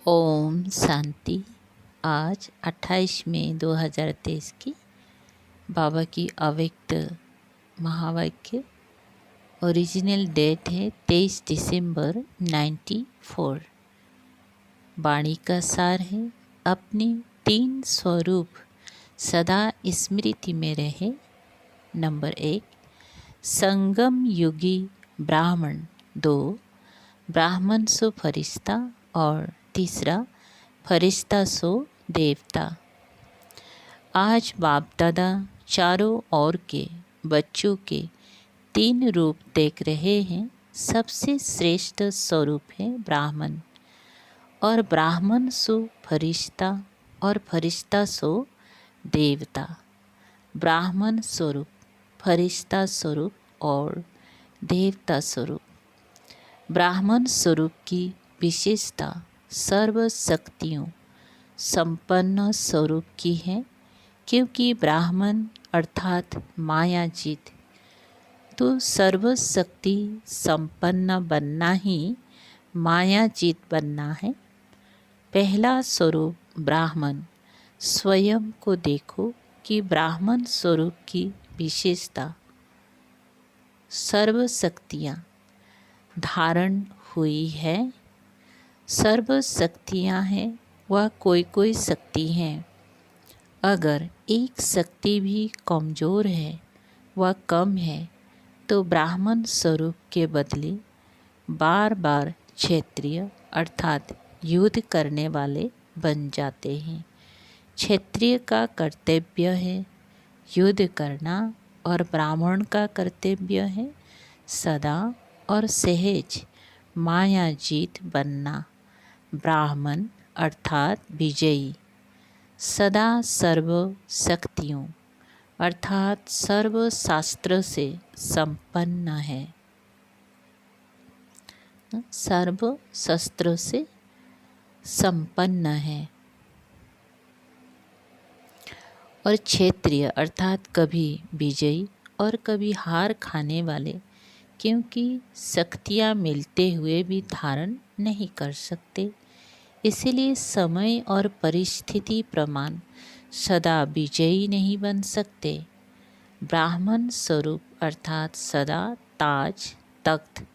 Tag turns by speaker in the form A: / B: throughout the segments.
A: ओम शांति। आज 28 मई 2023 की बाबा की अव्यक्त महावाक्य। ओरिजिनल डेट है 23 दिसंबर 94। वाणी का सार है, अपनी 3 स्वरूप सदा स्मृति में रहे। नंबर 1, संगम युगी ब्राह्मण। 2, ब्राह्मण सो फरिश्ता। और तीसरा, फरिश्ता सो देवता। आज बाप दादा चारों ओर के बच्चों के 3 रूप देख रहे हैं। सबसे श्रेष्ठ स्वरूप है ब्राह्मण, और ब्राह्मण सो फरिश्ता और फरिश्ता सो देवता। ब्राह्मण स्वरूप, फरिश्ता स्वरूप और देवता स्वरूप। ब्राह्मण स्वरूप की विशेषता सर्व शक्तियों संपन्न स्वरूप की है, क्योंकि ब्राह्मण अर्थात मायाजीत। तो सर्व शक्ति संपन्न बनना ही मायाजीत बनना है। पहला स्वरूप ब्राह्मण। स्वयं को देखो कि ब्राह्मण स्वरूप की विशेषता सर्व शक्तियाँ धारण हुई है। सर्व शक्तियाँ हैं, वह कोई कोई शक्ति हैं। अगर एक शक्ति भी कमज़ोर है, वह कम है, तो ब्राह्मण स्वरूप के बदले बार बार क्षत्रिय अर्थात युद्ध करने वाले बन जाते हैं। क्षत्रिय का कर्तव्य है युद्ध करना, और ब्राह्मण का कर्तव्य है सदा और सहज मायाजीत बनना। ब्राह्मण अर्थात विजयी, सदा सर्व शक्तियों अर्थात सर्व शास्त्र से संपन्न है। सर्व शस्त्र से संपन्न है। और क्षत्रिय अर्थात कभी विजयी और कभी हार खाने वाले, क्योंकि शक्तियाँ मिलते हुए भी धारण नहीं कर सकते। इसीलिए समय और परिस्थिति प्रमाण सदा विजयी नहीं बन सकते। ब्राह्मण स्वरूप अर्थात सदा ताज, तख्त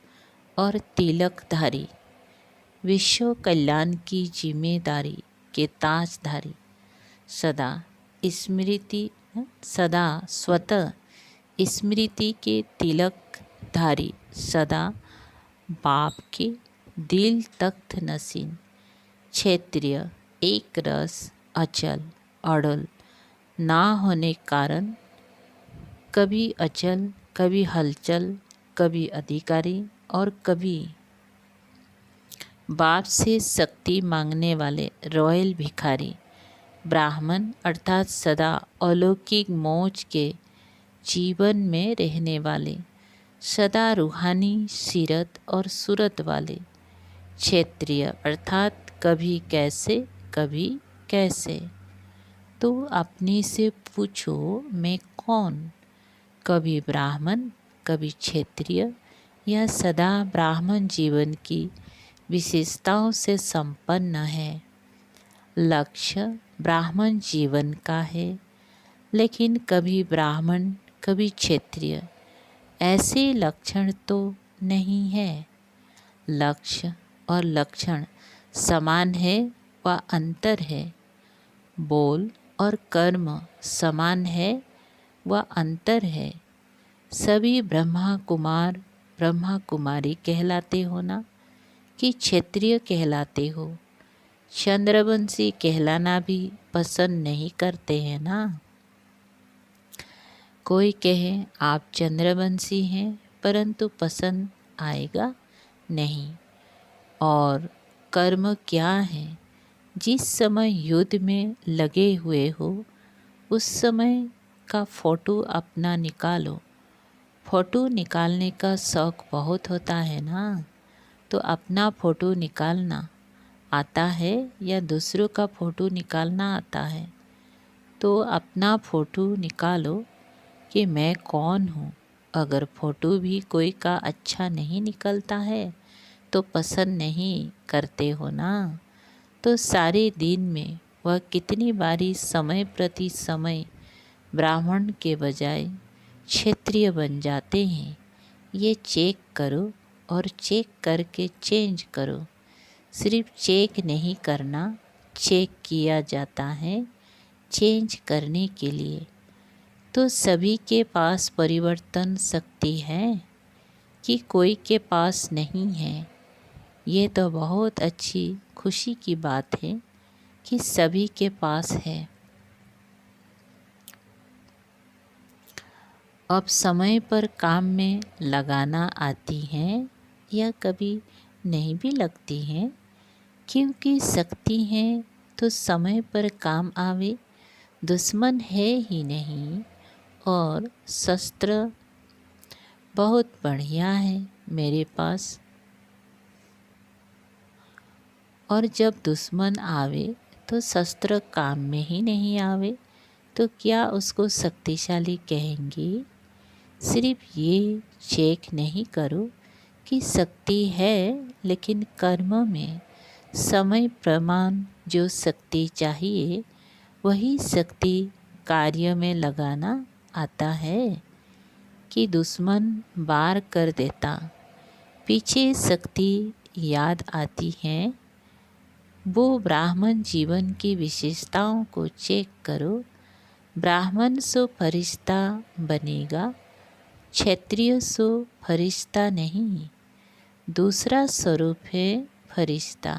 A: और तिलकधारी, विश्व कल्याण की जिम्मेदारी के ताजधारी, सदा स्मृति सदा स्वतः स्मृति के तिलकधारी, सदा बाप के दिल तख्त नसीन। क्षत्रिय एक रस, अचल अड़ल ना होने कारण कभी अचल, कभी हलचल, कभी अधिकारी और कभी बाप से शक्ति मांगने वाले रॉयल भिखारी। ब्राह्मण अर्थात सदा अलौकिक मौज के जीवन में रहने वाले, सदा रूहानी सीरत और सूरत वाले। क्षत्रिय अर्थात कभी कैसे कभी कैसे। तो अपने से पूछो, मैं कौन? कभी ब्राह्मण, कभी क्षत्रिय, यह सदा ब्राह्मण जीवन की विशेषताओं से संपन्न है। लक्ष्य ब्राह्मण जीवन का है, लेकिन कभी ब्राह्मण कभी क्षत्रिय, ऐसे लक्षण तो नहीं है। लक्ष्य और लक्षण समान है व अंतर है। बोल और कर्म समान है व अंतर है। सभी ब्रह्मा कुमार ब्रह्मा कुमारी कहलाते हो ना, कि क्षत्रिय कहलाते हो? चंद्रवंशी कहलाना भी पसंद नहीं करते हैं ना। कोई कहे आप चंद्रवंशी हैं, परंतु पसंद आएगा नहीं। और कर्म क्या है? जिस समय युद्ध में लगे हुए हो, उस समय का फ़ोटो अपना निकालो। फ़ोटो निकालने का शौक़ बहुत होता है ना, तो अपना फ़ोटो निकालना आता है या दूसरों का फ़ोटो निकालना आता है? तो अपना फ़ोटो निकालो कि मैं कौन हूँ। अगर फ़ोटो भी कोई का अच्छा नहीं निकलता है तो पसंद नहीं करते हो ना। तो सारे दिन में वह कितनी बारी समय प्रति समय ब्राह्मण के बजाय क्षत्रिय बन जाते हैं, ये चेक करो और चेक करके चेंज करो। सिर्फ चेक नहीं करना, चेक किया जाता है चेंज करने के लिए। तो सभी के पास परिवर्तन शक्ति है कि कोई के पास नहीं है। ये तो बहुत अच्छी खुशी की बात है कि सभी के पास है। अब समय पर काम में लगाना आती हैं या कभी नहीं भी लगती हैं, क्योंकि शक्ति है तो समय पर काम आवे। दुश्मन है ही नहीं और शस्त्र बहुत बढ़िया है मेरे पास। और जब दुश्मन आवे तो शस्त्र काम में ही नहीं आवे तो क्या उसको शक्तिशाली कहेंगे? सिर्फ ये चेक नहीं करो कि शक्ति है, लेकिन कर्म में समय प्रमाण जो शक्ति चाहिए वही शक्ति कार्य में लगाना आता है कि दुश्मन वार कर देता, पीछे शक्ति याद आती है। वो ब्राह्मण जीवन की विशेषताओं को चेक करो। ब्राह्मण सो फरिश्ता बनेगा, क्षत्रिय सो फरिश्ता नहीं। दूसरा स्वरूप है फरिश्ता।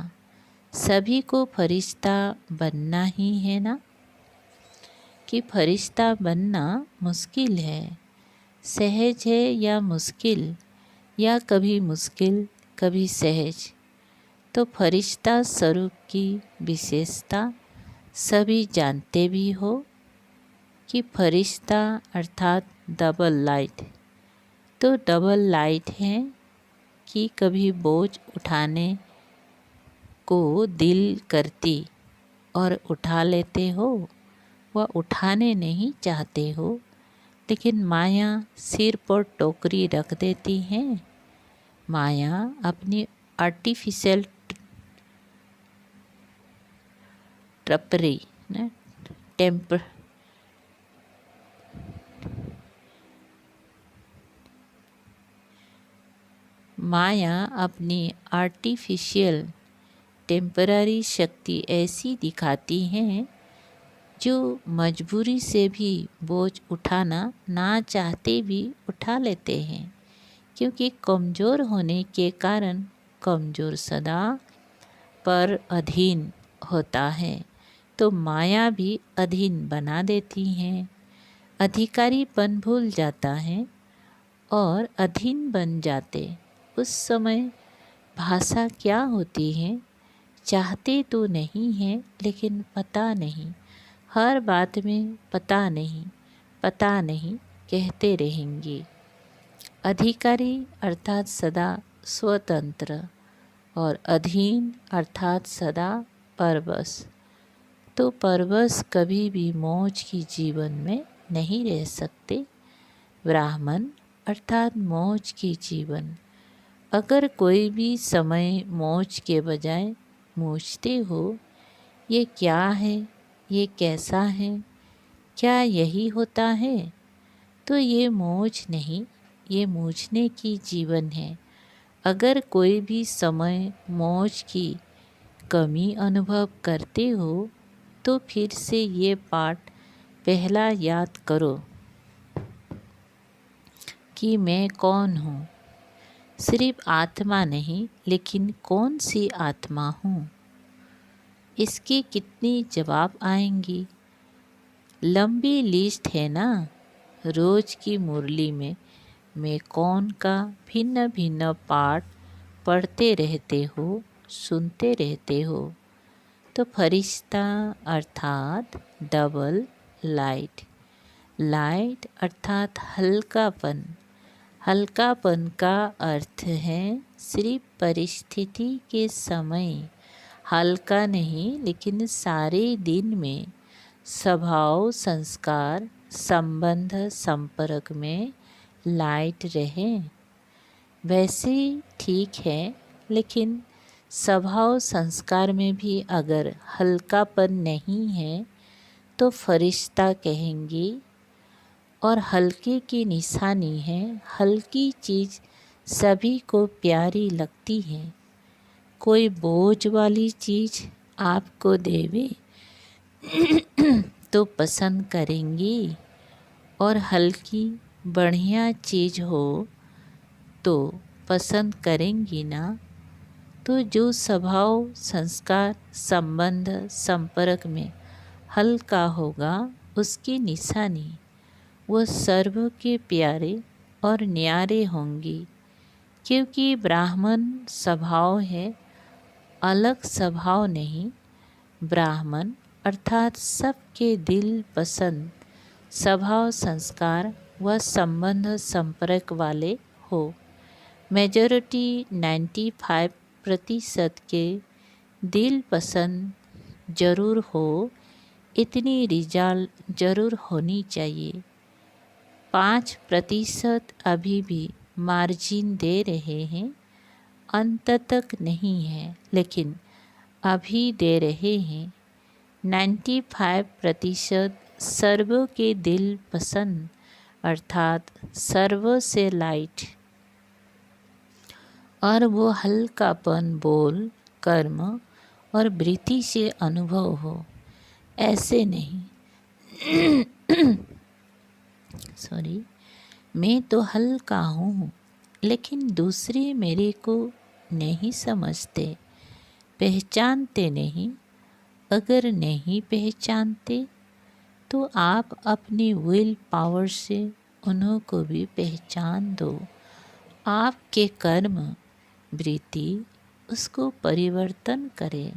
A: सभी को फरिश्ता बनना ही है ना, कि फरिश्ता बनना मुश्किल है, सहज है या मुश्किल, या कभी मुश्किल कभी सहज। तो फरिश्ता स्वरूप की विशेषता सभी जानते भी हो कि फरिश्ता अर्थात डबल लाइट। तो डबल लाइट है कि कभी बोझ उठाने को दिल करती और उठा लेते हो, वह उठाने नहीं चाहते हो, लेकिन माया सिर पर टोकरी रख देती है। माया अपनी आर्टिफिशियल ट्रपरी न टेम्पर माया अपनी आर्टिफिशियल टेम्पररी शक्ति ऐसी दिखाती हैं जो मजबूरी से भी बोझ उठाना ना चाहते भी उठा लेते हैं, क्योंकि कमज़ोर होने के कारण कमज़ोर सदा पर अधीन होता है। तो माया भी अधीन बना देती हैं। अधिकारीपन भूल जाता है और अधीन बन जाते। उस समय भाषा क्या होती है? चाहते तो नहीं हैं, लेकिन पता नहीं, हर बात में पता नहीं कहते रहेंगे। अधिकारी अर्थात सदा स्वतंत्र और अधीन अर्थात सदा परवश। तो परवश कभी भी मौज की जीवन में नहीं रह सकते। ब्राह्मण अर्थात मौज की जीवन। अगर कोई भी समय मौज के बजाय मूझते हो, ये क्या है, ये कैसा है, क्या यही होता है, तो ये मौज नहीं, ये मूझने की जीवन है। अगर कोई भी समय मौज की कमी अनुभव करते हो तो फिर से ये पाठ पहला याद करो कि मैं कौन हूँ। सिर्फ आत्मा नहीं, लेकिन कौन सी आत्मा हूँ, इसकी कितनी जवाब आएंगी। लंबी लिस्ट है ना। रोज की मुरली में मैं कौन का भिन्न भिन्न पाठ पढ़ते रहते हो, सुनते रहते हो। तो फरिश्ता अर्थात डबल लाइट। लाइट अर्थात हल्कापन। हल्कापन का अर्थ है सिर्फ परिस्थिति के समय हल्का नहीं, लेकिन सारे दिन में स्वभाव, संस्कार, संबंध, संपर्क में लाइट रहे। वैसे ठीक है, लेकिन स्वभाव संस्कार में भी अगर हल्कापन नहीं है तो फरिश्ता कहेंगे, और हल्के की निशानी है। हल्की चीज़ सभी को प्यारी लगती है। कोई बोझ वाली चीज़ आपको देवे तो पसंद करेंगी, और हल्की बढ़िया चीज़ हो तो पसंद करेंगी ना। तो जो स्वभाव संस्कार संबंध संपर्क में हल्का होगा, उसकी निशानी वो सर्व के प्यारे और न्यारे होंगी। क्योंकि ब्राह्मण स्वभाव है, अलग स्वभाव नहीं। ब्राह्मण अर्थात सबके दिल पसंद स्वभाव संस्कार व संबंध संपर्क वाले हो। मेजॉरिटी 95% के दिल पसंद जरूर हो, इतनी रिजल्ट जरूर होनी चाहिए। 5% अभी भी मार्जिन दे रहे हैं, अंत तक नहीं है, लेकिन अभी दे रहे हैं। 95% सर्व के दिल पसंद अर्थात सर्व से लाइट, और वो हल्कापन बोल कर्म और वृत्ति से अनुभव हो, ऐसे नहीं। सॉरी, मैं तो हल्का हूँ, लेकिन दूसरे मेरे को नहीं समझते, पहचानते नहीं। अगर नहीं पहचानते तो आप अपनी विल पावर से उन्हों को भी पहचान दो। आपके कर्म वृत्ति उसको परिवर्तन करे।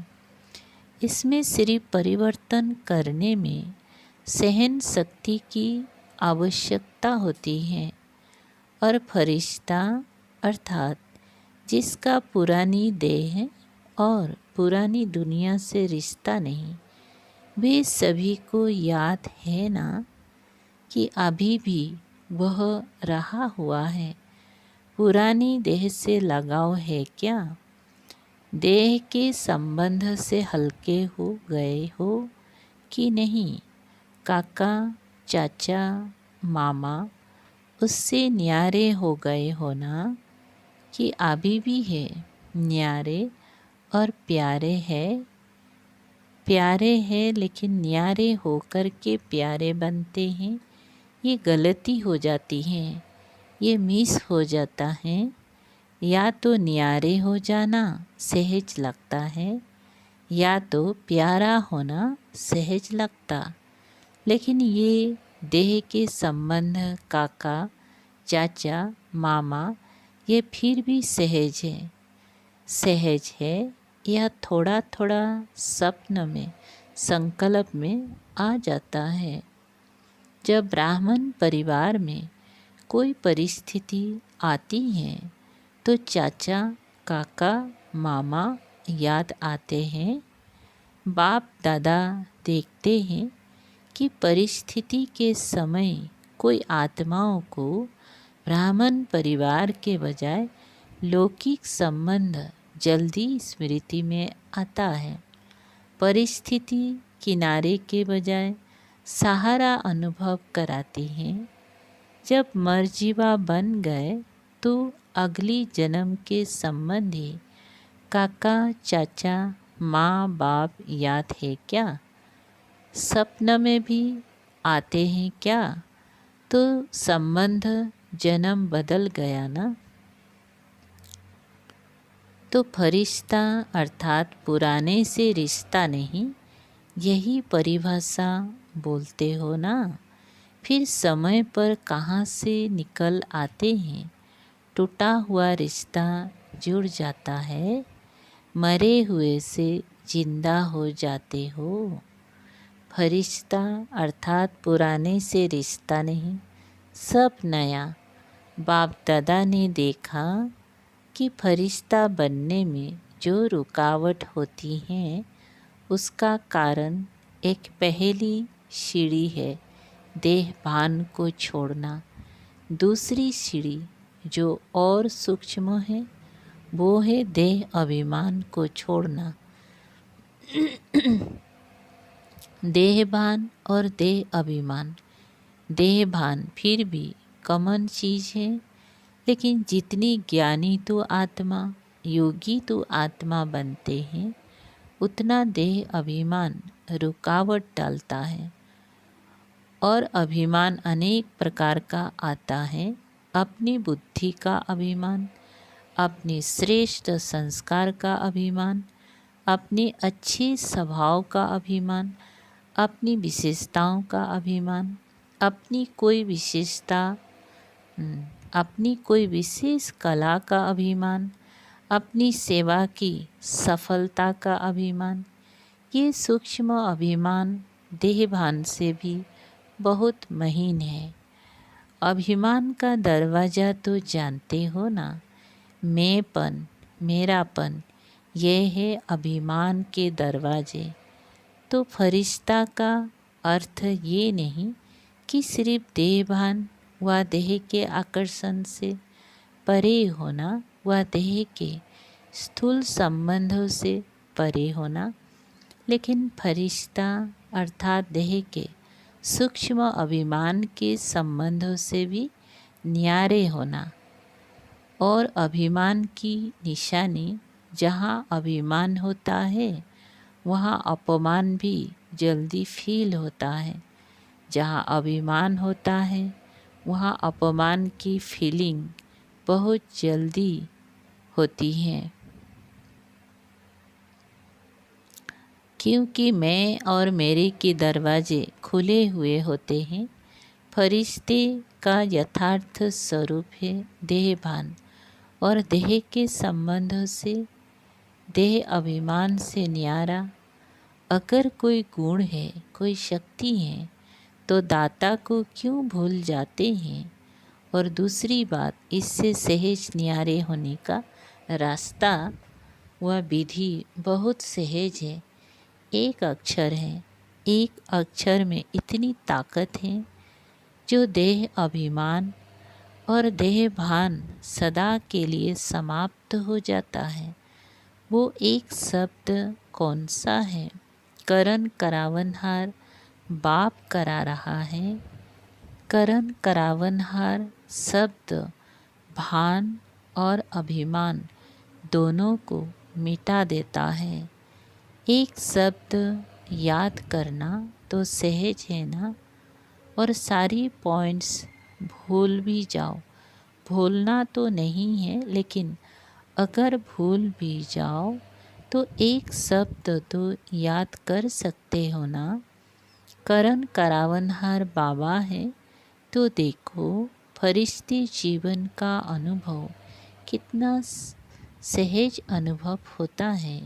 A: इसमें सिर्फ परिवर्तन करने में सहन शक्ति की आवश्यकता होती है। और फरिश्ता अर्थात जिसका पुरानी देह और पुरानी दुनिया से रिश्ता नहीं, वे सभी को याद है ना कि अभी भी वह रहा हुआ है। पुरानी देह से लगाव है क्या? देह के संबंध से हल्के हो गए हो कि नहीं? काका चाचा मामा उससे न्यारे हो गए हो ना, कि अभी भी है न्यारे और प्यारे हैं, लेकिन न्यारे होकर के प्यारे बनते हैं। ये गलती हो जाती है, ये मिस हो जाता है। या तो न्यारे हो जाना सहज लगता है, या तो प्यारा होना सहज लगता। लेकिन ये देह के संबंध काका चाचा मामा ये फिर भी सहज है। यह थोड़ा थोड़ा स्वप्न में संकल्प में आ जाता है। जब ब्राह्मण परिवार में कोई परिस्थिति आती है तो चाचा काका मामा याद आते हैं। बाप दादा देखते हैं कि परिस्थिति के समय कोई आत्माओं को ब्राह्मण परिवार के बजाय लौकिक संबंध जल्दी स्मृति में आता है। परिस्थिति किनारे के बजाय सहारा अनुभव कराती है। जब मर्जीवा बन गए तो अगली जन्म के संबंधी काका चाचा माँ बाप याद है क्या? सपन में भी आते हैं क्या? तो संबंध जन्म बदल गया ना। तो फरिश्ता अर्थात पुराने से रिश्ता नहीं, यही परिभाषा बोलते हो ना। फिर समय पर कहाँ से निकल आते हैं। टूटा हुआ रिश्ता जुड़ जाता है, मरे हुए से जिंदा हो जाते हो। फरिश्ता अर्थात पुराने से रिश्ता नहीं, सब नया। बाप दादा ने देखा कि फरिश्ता बनने में जो रुकावट होती है, उसका कारण एक पहली सीढ़ी है, देह भान को छोड़ना। दूसरी सीढ़ी जो और सूक्ष्म है, वो है देह अभिमान को छोड़ना। देहभान और देह अभिमान। देहभान फिर भी कॉमन चीज़ है, लेकिन जितनी ज्ञानी तो आत्मा, योगी तो आत्मा बनते हैं, उतना देह अभिमान रुकावट डालता है। और अभिमान अनेक प्रकार का आता है। अपनी बुद्धि का अभिमान, अपने श्रेष्ठ संस्कार का अभिमान, अपने अच्छे स्वभाव का अभिमान, अपनी विशेषताओं का अभिमान, अपनी कोई विशेषता, अपनी कोई विशेष कला का अभिमान, अपनी सेवा की सफलता का अभिमान। ये सूक्ष्म अभिमान देहभान से भी बहुत महीन है। अभिमान का दरवाज़ा तो जानते हो ना, मैंपन, मेरापन, यह है अभिमान के दरवाजे। तो फरिश्ता का अर्थ ये नहीं कि सिर्फ देहभान व देह के आकर्षण से परे होना व देह के स्थूल संबंधों से परे होना, लेकिन फरिश्ता अर्थात देह के सूक्ष्म अभिमान के संबंधों से भी न्यारे होना। और अभिमान की निशानी, जहाँ अभिमान होता है वहाँ अपमान भी जल्दी फील होता है। जहाँ अभिमान होता है वहाँ अपमान की फीलिंग बहुत जल्दी होती है, क्योंकि मैं और मेरे के दरवाजे खुले हुए होते हैं। फरिश्ते का यथार्थ स्वरूप है देहभान और देह के संबंधों से, देह अभिमान से न्यारा। अगर कोई गुण है, कोई शक्ति है, तो दाता को क्यों भूल जाते हैं। और दूसरी बात, इससे सहज न्यारे होने का रास्ता व विधि बहुत सहज है। एक अक्षर है, एक अक्षर में इतनी ताकत है जो देह अभिमान और देह भान सदा के लिए समाप्त हो जाता है। वो एक शब्द कौन सा है? करण करावनहार बाप करा रहा है। करण करावनहार शब्द भान और अभिमान दोनों को मिटा देता है। एक शब्द याद करना तो सहज है ना, और सारी पॉइंट्स भूल भी जाओ। भूलना तो नहीं है, लेकिन अगर भूल भी जाओ तो एक शब्द तो याद कर सकते हो ना। करण करावनहार बाबा है तो देखो फरिश्ते जीवन का अनुभव कितना सहज अनुभव होता है।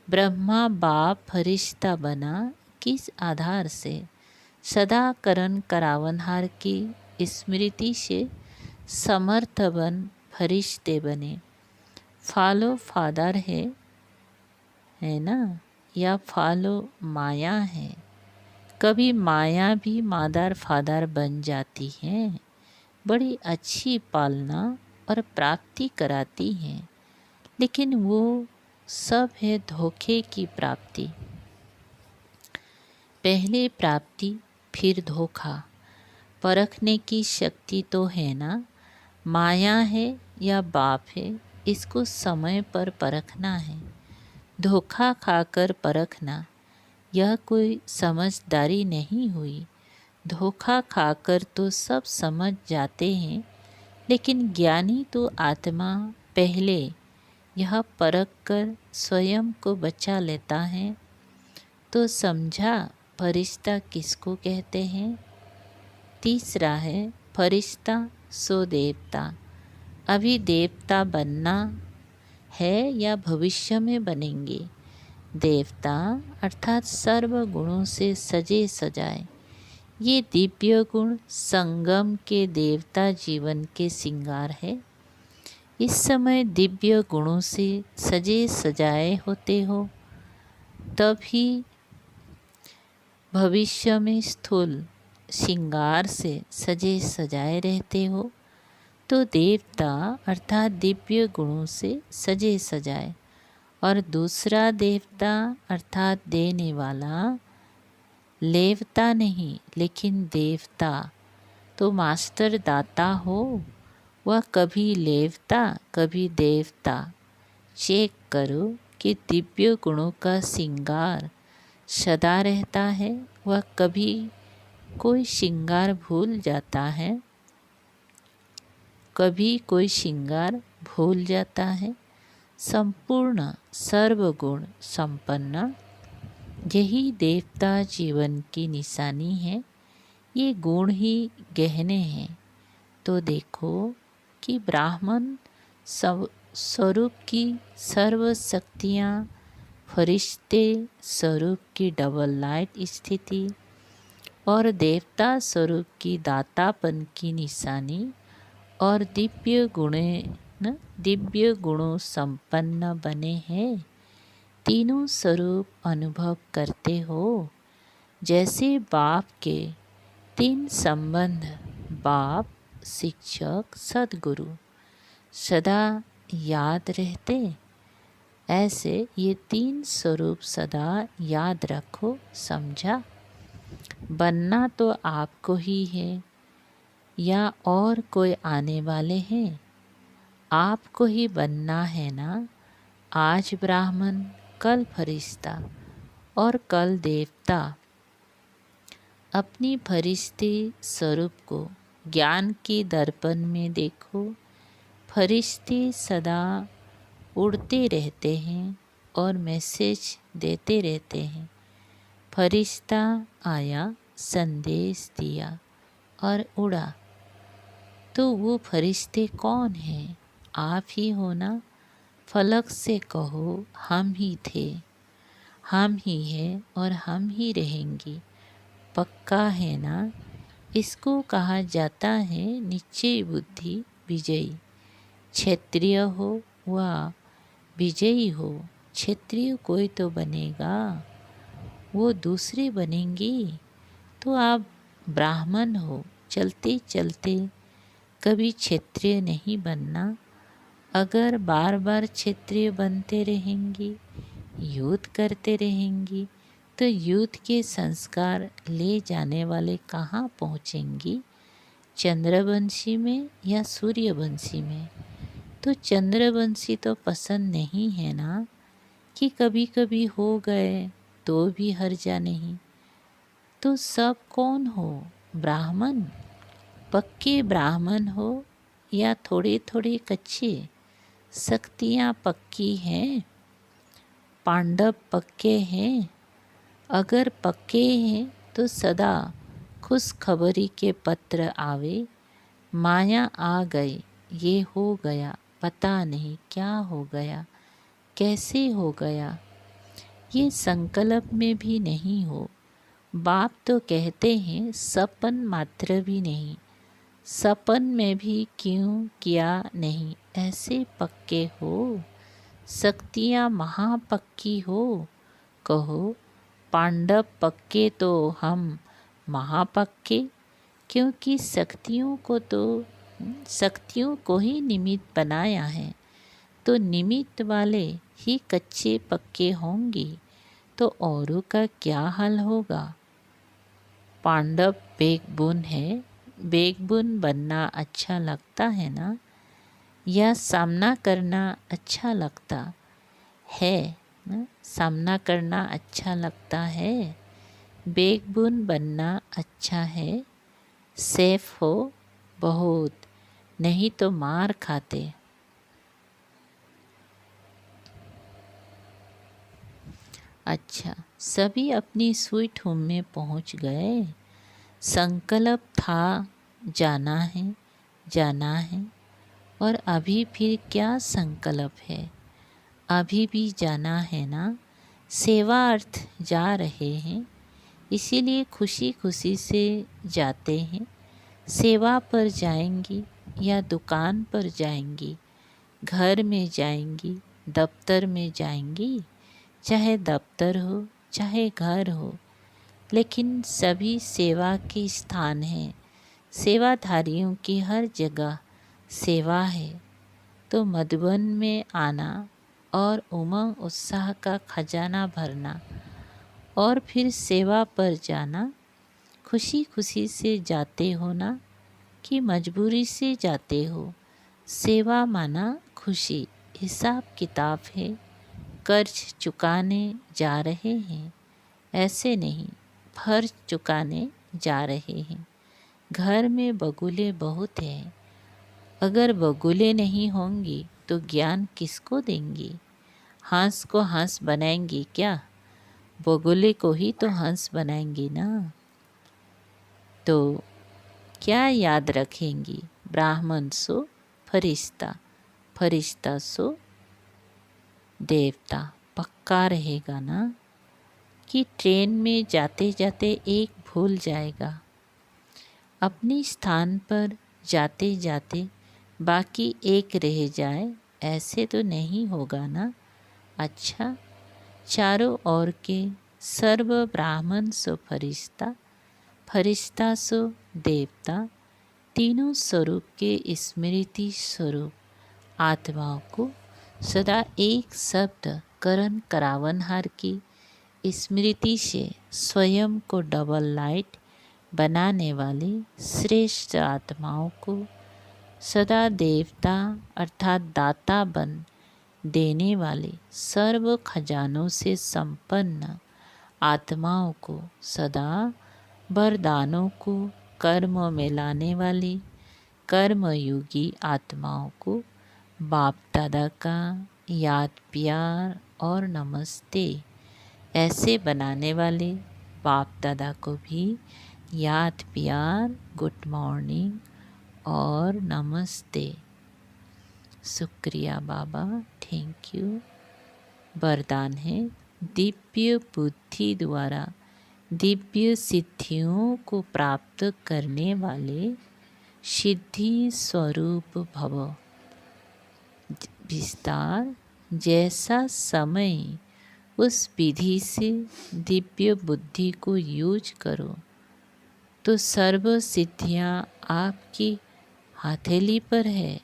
A: ब्रह्मा बाप फरिश्ता बना किस आधार से? सदा करण करावनहार की स्मृति से समर्थ बन फरिश्ते बने। फॉलो फादर है ना, या फॉलो माया है। कभी माया भी मादर फादर बन जाती है। बड़ी अच्छी पालना और प्राप्ति कराती है, लेकिन वो सब है धोखे की प्राप्ति। पहले प्राप्ति फिर धोखा। परखने की शक्ति तो है ना। माया है या बाप है, इसको समय पर परखना है। धोखा खाकर परखना यह कोई समझदारी नहीं हुई। धोखा खाकर तो सब समझ जाते हैं, लेकिन ज्ञानी तो आत्मा पहले यह परख कर स्वयं को बचा लेता है। तो समझा फरिश्ता किसको कहते हैं? तीसरा है फरिश्ता सो देवता। अभी देवता बनना है या भविष्य में बनेंगे? देवता अर्थात सर्व गुणों से सजे सजाए। ये दिव्य गुण संगम के देवता जीवन के श्रृंगार है। इस समय दिव्य गुणों से सजे सजाए होते हो, तभी भविष्य में स्थूल श्रृंगार से सजे सजाए रहते हो। तो देवता अर्थात दिव्य गुणों से सजे सजाए, और दूसरा देवता अर्थात देने वाला लेवता नहीं लेकिन देवता। तो मास्टर दाता हो, वह कभी लेवता कभी देवता। चेक करो कि दिव्य गुणों का श्रृंगार सदा रहता है, वह कभी कोई श्रृंगार भूल जाता है, कभी कोई श्रृंगार भूल जाता है। संपूर्ण सर्वगुण संपन्न, यही देवता जीवन की निशानी है। ये गुण ही गहने हैं। तो देखो कि ब्राह्मण स्वरूप की सर्व शक्तियाँ, फरिश्ते स्वरूप की डबल लाइट स्थिति और देवता स्वरूप की दातापन की निशानी और दिव्य गुणों संपन्न बने हैं। तीनों स्वरूप अनुभव करते हो। जैसे बाप के तीन संबंध, बाप, शिक्षक, सद्गुरु सदा याद रहते, ऐसे ये तीन स्वरूप सदा याद रखो। समझा? बनना तो आपको ही है या और कोई आने वाले हैं? आपको ही बनना है ना। आज ब्राह्मण, कल फरिश्ता और कल देवता। अपनी फरिश्ते स्वरूप को ज्ञान के दर्पण में देखो। फरिश्ते सदा उड़ते रहते हैं और मैसेज देते रहते हैं। फरिश्ता आया, संदेश दिया और उड़ा। तो वो फरिश्ते कौन हैं? आप ही हो ना। फलक से कहो हम ही थे, हम ही हैं और हम ही रहेंगे। पक्का है ना। इसको कहा जाता है निश्चय बुद्धि विजयी। क्षत्रिय हो वा विजयी हो, क्षत्रिय कोई तो बनेगा, वो दूसरे बनेंगे। तो आप ब्राह्मण हो, चलते चलते कभी क्षत्रिय नहीं बनना। अगर बार बार क्षत्रिय बनते रहेंगी, युद्ध करते रहेंगी, तो युद्ध के संस्कार ले जाने वाले कहाँ पहुँचेंगी? चंद्रवंशी में या सूर्यवंशी में? तो चंद्रवंशी तो पसंद नहीं है ना, कि कभी कभी हो गए तो भी हर्जा नहीं। तो सब कौन हो? ब्राह्मण। पक्के ब्राह्मण हो या थोड़े थोड़े कच्चे? शक्तियाँ पक्की हैं, पांडव पक्के हैं। अगर पक्के हैं तो सदा खुशखबरी के पत्र आवे। माया आ गई, ये हो गया, पता नहीं क्या हो गया, कैसे हो गया। ये संकल्प में भी नहीं हो। बाप तो कहते हैं सपन मात्र भी नहीं, सपन में भी क्यों किया नहीं। ऐसे पक्के हो, शक्तियाँ महापक्की हो। कहो पांडव पक्के तो हम महापक्के, क्योंकि शक्तियों को ही निमित्त बनाया है। तो निमित्त वाले ही कच्चे पक्के होंगे, तो औरों का क्या हाल होगा। पांडव बेगबुन है, बेगबुन बनना अच्छा लगता है ना, या सामना करना अच्छा लगता है ना? सामना करना अच्छा लगता है, बेगबुन बनना अच्छा है। सेफ हो बहुत, नहीं तो मार खाते। अच्छा, सभी अपनी स्वीट होम में पहुंच गए। संकल्प था जाना है, जाना है। और अभी फिर क्या संकल्प है? अभी भी जाना है ना। सेवा अर्थ जा रहे हैं, इसीलिए खुशी खुशी से जाते हैं। सेवा पर जाएंगी या दुकान पर जाएंगी, घर में जाएंगी, दफ्तर में जाएंगी, चाहे दफ्तर हो चाहे घर हो, लेकिन सभी सेवा के स्थान हैं। सेवाधारियों की हर जगह सेवा है तो मधुबन में आना और उमंग उत्साह का खजाना भरना और फिर सेवा पर जाना। खुशी खुशी से जाते हो ना कि मजबूरी से जाते हो। सेवा माना खुशी। हिसाब किताब है, कर्ज चुकाने जा रहे हैं, ऐसे नहीं, फर्ज चुकाने जा रहे हैं। घर में बगुले बहुत हैं, अगर बगुले नहीं होंगी तो ज्ञान किसको देंगी? हंस को हंस बनाएंगी क्या? बगुले को ही तो हंस बनाएंगी ना। तो क्या याद रखेंगी? ब्राह्मण सो फरिश्ता, फरिश्ता सो देवता। पक्का रहेगा ना कि ट्रेन में जाते जाते एक भूल जाएगा, अपने स्थान पर जाते जाते बाकी एक रह जाए, ऐसे तो नहीं होगा ना। अच्छा, चारों ओर के सर्व ब्राह्मण सो फरिश्ता, फरिश्ता सो देवता, तीनों स्वरूप के स्मृति स्वरूप आत्माओं को सदा एक शब्द करण करावनहार की स्मृति से स्वयं को डबल लाइट बनाने वाली श्रेष्ठ आत्माओं को सदा देवता अर्थात दाता बन देने वाले सर्व खजानों से संपन्न आत्माओं को सदा वरदानों को कर्म में लाने वाली कर्मयोगी आत्माओं को बाप दादा का याद प्यार और नमस्ते ऐसे बनाने वाले बाप दादा को भी याद प्यार गुड मॉर्निंग और नमस्ते। शुक्रिया बाबा, थैंक यू। वरदान है, दिव्य बुद्धि द्वारा दिव्य सिद्धियों को प्राप्त करने वाले सिद्धि स्वरूप भव। विस्तार, जैसा समय उस विधि से दिव्य बुद्धि को यूज करो तो सर्व सिद्धियाँ आपकी हथेली पर है।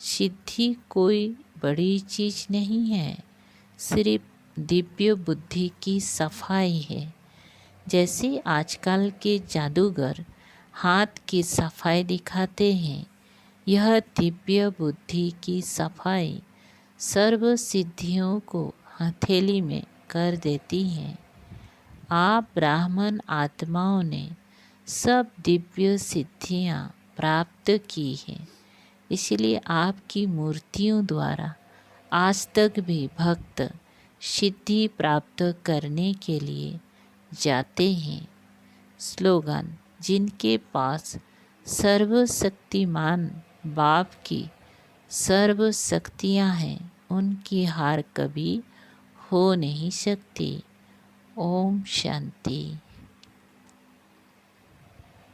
A: सिद्धि कोई बड़ी चीज़ नहीं है, सिर्फ दिव्य बुद्धि की सफाई है। जैसे आजकल के जादूगर हाथ की सफाई दिखाते हैं, यह दिव्य बुद्धि की सफाई सर्व सिद्धियों को हथेली में कर देती हैं। आप ब्राह्मण आत्माओं ने सब दिव्य सिद्धियां प्राप्त की हैं, इसलिए आपकी मूर्तियों द्वारा आज तक भी भक्त सिद्धि प्राप्त करने के लिए जाते हैं। स्लोगन, जिनके पास सर्वशक्तिमान बाप की सर्व शक्तियाँ हैं, उनकी हार कभी हो नहीं सकती। ओम शांति।